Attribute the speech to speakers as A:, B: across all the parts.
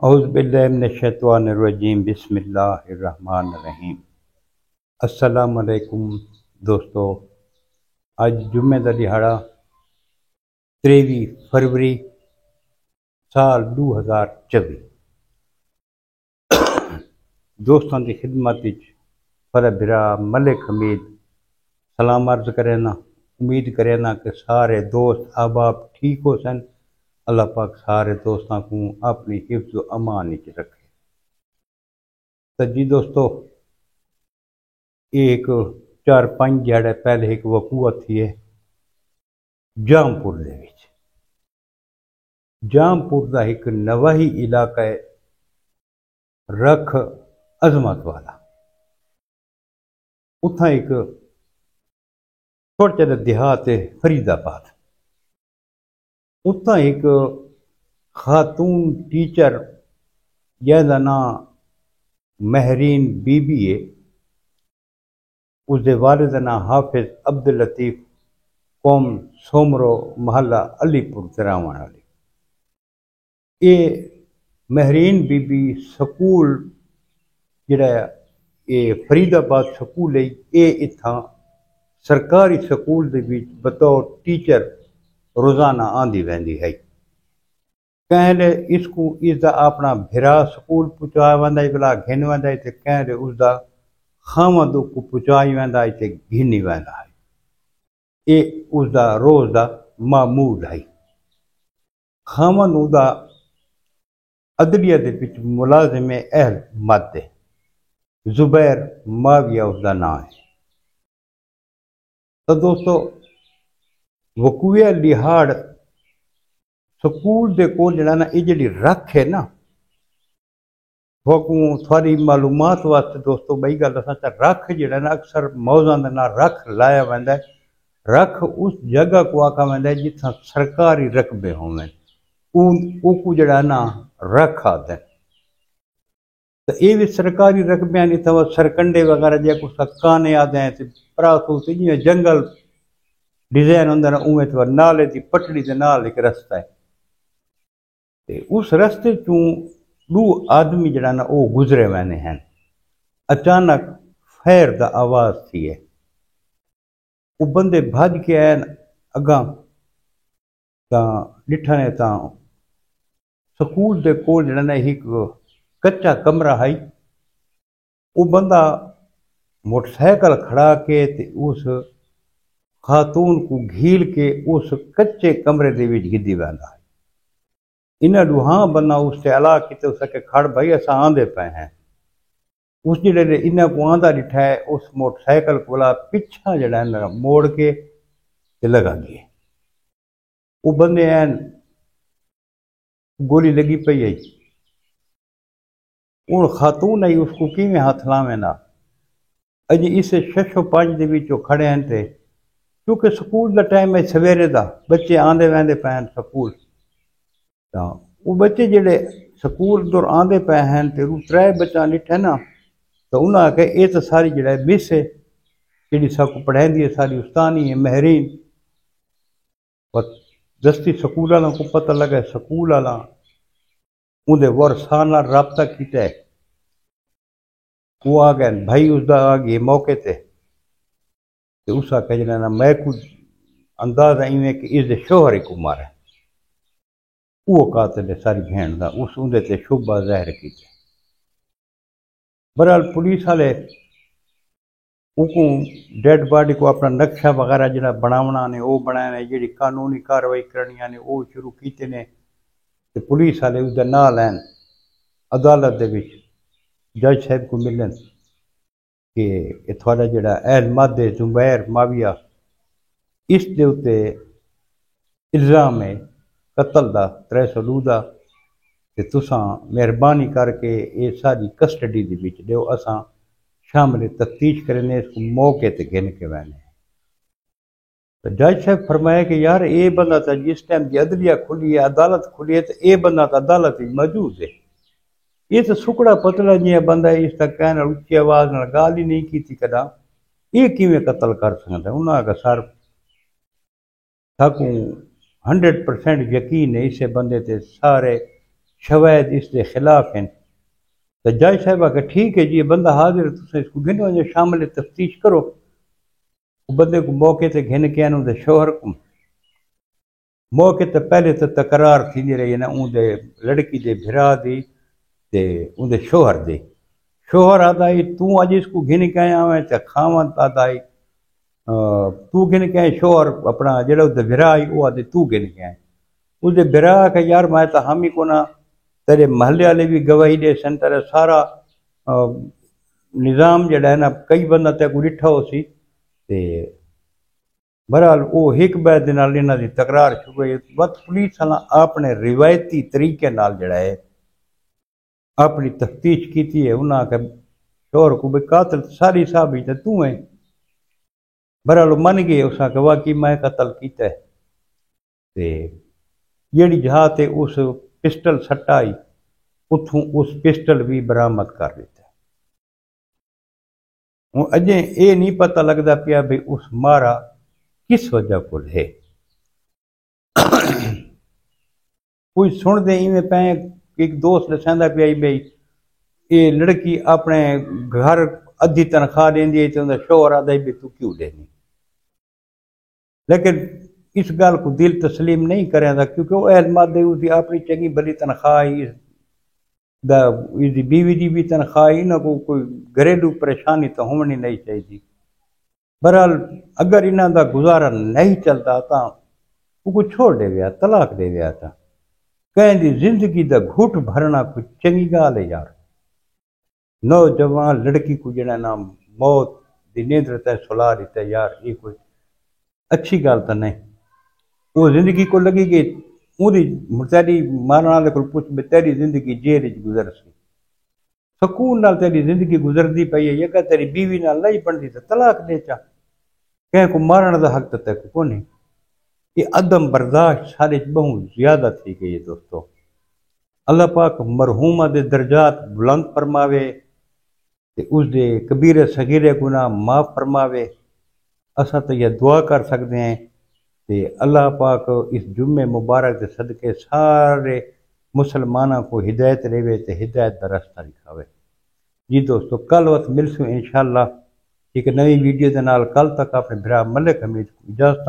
A: اعوذ باللہ من الشیطان الرجیم بسم اللہ الرحمن الرحیم۔ السلام علیکم دوستو، اج جمعے کا دہاڑا 23 فروری سال 2024۔ دوستوں کی خدمت پر برا ملک حمید سلام عرض کرینا، امید کرینا کہ سارے دوست احباب ٹھیک ہو سن۔ اللہ پاک سارے دوستوں کو اپنی حفظ و امان وچ رکھے۔ تو جی دوستو، ایک 4-5 دہاڑے پہلے ایک وقوع تھی ہے جامپور دے وچ۔ جامپور دا ایک نواحی علاقہ ہے رکھ عظمت والا، اتھا ایک چھوٹا جہا دیہات ہے فرید آباد، اتھا ایک خاتون ٹیچر جہاں دا نام مہرین بی بی ہے، اس دے والد دا نام حافظ عبداللطیف، قوم سومرو، محلہ علی پور تراون والی۔ یہ مہرین بی بی سکول جڑا یہ فرید آباد سکول ہے، یہ اتھا سرکاری سکول دے وچ بطور ٹیچر روزانہ آندی ویندی ہے۔ کہلے اس کو اس دا اپنا بھرا سکول پہنچایا ویندا ہے، بلا گھن ویندا ہے، تے کہلے اس دا خامد کو پہنچائی ویندا ہے تے گھنی ویندا ہے۔ یہ اس دا روز دا معمول ہے۔ خامد او دا عدلیہ دے وچ ملازم اہل مد ہے، زبیر معاویہ اس دا نام ہے۔ تو دوستو، وقوع لہاڑ سکول دے کول جڑا نا یہ جڑی رکھ ہے نا، تھوڑی معلومات واسطے دوستو بئی گل دساں تے رکھ جڑا نا اکثر موضاں دے نال رکھ لایا ویندا ہے۔ رکھ اس جگہ کو آکھا ویندا ہے جتھاں سرکاری رقبے ہوندے، او کو جڑا نا رکھ آدے۔ تو یہ بھی سرکاری رقبے نہیں تو سرکنڈے وغیرہ جے کو سکانے آدے ہیں تے پراتو تے جیویں جنگل ڈیزائن ہوندا نا اوویں تو نالے دی پٹڑی دے نال ایک رستہ ہے، تے اس رستے چوں 2 آدمی جڑا نا او گزرے وینے ہیں۔ اچانک فیر دا آواز تھی ہے، وہ بندے بھج کے آئے اگاں تاں ڈٹھا نے تاں سکول دے کول جڑا نا ایک کچا کمرہ ہے، وہ بندہ موٹر سائیکل کھڑا کے تے اس خاتون کو گھیل کے اس کچے کمرے دے وچ گدی ویندا ہے۔ انہاں دوہاں بندہ اس تے الا کیتے اس کے کھڑ بھائی اساں آندے پے ہیں۔ اس جڑے انہاں کو آندا ڈٹھا ہے، اس موٹر سائیکل کولا پیچھا جڑا ہے نا موڑ کے تے لگا گئے۔ وہ بندے ہیں گولی لگی پئی ہے، ان خاتون آئی اس کو کیویں ہاتھ لاویں نا۔ اج اس 6:05 دے وچوں کھڑے ہیں تے کیونکہ سکول دا ٹائم ہے سویرے دا، بچے آندے ویندے پے ہیں سکول، تاں وہ بچے جڑے سکول دور آندے پے ہیں تے 3 بچہ ڈٹھے نا، تو انہاں کہ یہ تو ساری جڑا ہے مس ہے جڑی سب کو پڑھائندی ہے، ساری استانی ہے مہرین۔ دستی سکول والاں کو پتہ لگا، سکول والاں اندے ورثاں نال رابطہ کیتا ہے، وہ آ گئے بھائی اس دا آ گئے موقع تے اس آکھا جڑا نا میں کو اندازہ ایویں کہ اس دے شوہر کو مارے، وہ قاتل ہے ساری بہن دا، اس اندے تے شبہ ظاہر کیتے۔ بہرحال پولیس والے ڈیڈ باڈی کو اپنا نقشہ وغیرہ جڑا بناونا نے وہ بنایا نے، جڑی قانونی کاروائی کرنی نے وہ شروع کیتے نے۔ تے پولیس والے اس دے نال ہیں عدالت دے وچ جج صاحب کو ملن کہ یہ تھوڑا جڑا اہل مد ہے زبیر معاویہ، اس دے اوتے الزام ہے قتل دا 302 دا، کہ تساں مہربانی کر کے یہ ساری کسٹڈی دے وچ دیو، اساں شامل تفتیش کرنے اس کو موقع تے گن کے وینے۔ تو جج صاحب فرمایا کہ یار اے بندہ تا جس ٹائم دی عدلیہ کھلی ہے، عدالت کھلی ہے، تو اے بندہ تا عدالت وچ موجود ہے۔ یہ تو سکڑا پتلا جہاں بندہ ہے، اس تک کہنا اچھی آواز نال گال ہی نہیں کیتی کدا، یہ کیویں قتل کر سکتا ہے؟ انہاں کا سر تھکوں 100% یقین ہے اسے بندے تے سارے شواہد اس کے خلاف ہیں تو جج صاحبہ کہ ٹھیک ہے جی یہ بندہ حاضر ہے تسیں اس کو گھنو جو شامل تفتیش کرو وہ بندے کو موقع تے گھن کے انہوں دے شوہر کو موقع تے پہلے تو تکرار تھی رہی ہے نا اون دے لڑکی دے بھرا دی تے اون دے شوہر دی شوہر آدائی تو اج اس کو گھن کے آیا ہوئے تے خاوند آدائی تو گھن کے آئے شوہر اپنا جڑا دے بھرا آئی وہ آدھے تو گھن کے آئے اس دے بھرا کہ یار میں تو ہم ہی کو نہ تیرے محلے والے بھی گواہی دے سن تیرے سارا نظام جڑا ہے نا کئی بندہ تے کو ڈٹھا ہو سی تے بہرحال وہ ایک بے دے نال انہاں دی تکرار شروع ہوئی وقت پولیس والا اپنے روایتی طریقے نال جڑا ہے اپنی تفتیش کیتی ہے انہاں کہ شوہر کو بھی قاتل ساری صاحب ہی تے تو ہیں بہرحال من گئے اساں کہ واقعی میں قتل کیتا ہے تے جیڑی جہاں تے اس پسٹل سٹا آئی اتھوں اس پسٹل بھی برآمد کر دیتا ہے ہوں اجے یہ نہیں پتہ لگتا پیا بھئی اس مارا کس وجہ کو ہے کوئی سن دے میں پہ ایک دوست دسیندا پیا بھئی یہ لڑکی اپنے گھر ادھی تنخواہ دینی ہے تو شوہر آدھا بھی تو کیوں دینی لیکن اس گل کو دل تسلیم نہیں کریں دا کیونکہ وہ اہل مادے اسی اپنی چنگی بلی تنخواہ اس دی بیوی دی بھی تنخواہ نہ کوئی گھریلو پریشانی تو ہونی نہیں چاہیے بہرحال اگر انہاں دا گزارا نہیں چلتا تا وہ کو چھوڑ دے گیا طلاق دے گیا تھا کہیں دی زندگی دا گھٹ بھرنا کوئی چنگی گال ہے یار نوجوان لڑکی کو جڑا نا موت دی نیندر تے سلا دیتا ہے یار یہ کوئی اچھی گال تو نہیں وہ زندگی کو لگی کہ تیری مارن والے کو پوچھ بھی تیری زندگی جیل گزر سی سکون نال تیری زندگی گزرتی پئی ہے یا تیری بیوی نال نہیں بنتی تو طلاق دے چا کہیں کو مارن دا حق تے کو نہیں یہ عدم برداشت سارے بہت زیادہ تھی گئی ہے دوستو اللہ پاک مرحومہ دے درجات بلند فرماوے تے اس دے کبیرے صغیرے گناہ معاف فرماوے اساں تو یہ دعا کر سکتے ہیں کہ اللہ پاک اس جمعے مبارک کے صدقے سارے مسلمانوں کو ہدایت رہے تے ہدایت کا رستہ دکھاوے جی دوستو کل وقت ملسوں انشاءاللہ ایک نئی ویڈیو دے نال کل تک اپنے بھرا ملک حمید کو اجازت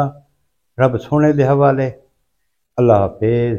A: رب سونے دے حوالے اللہ حافظ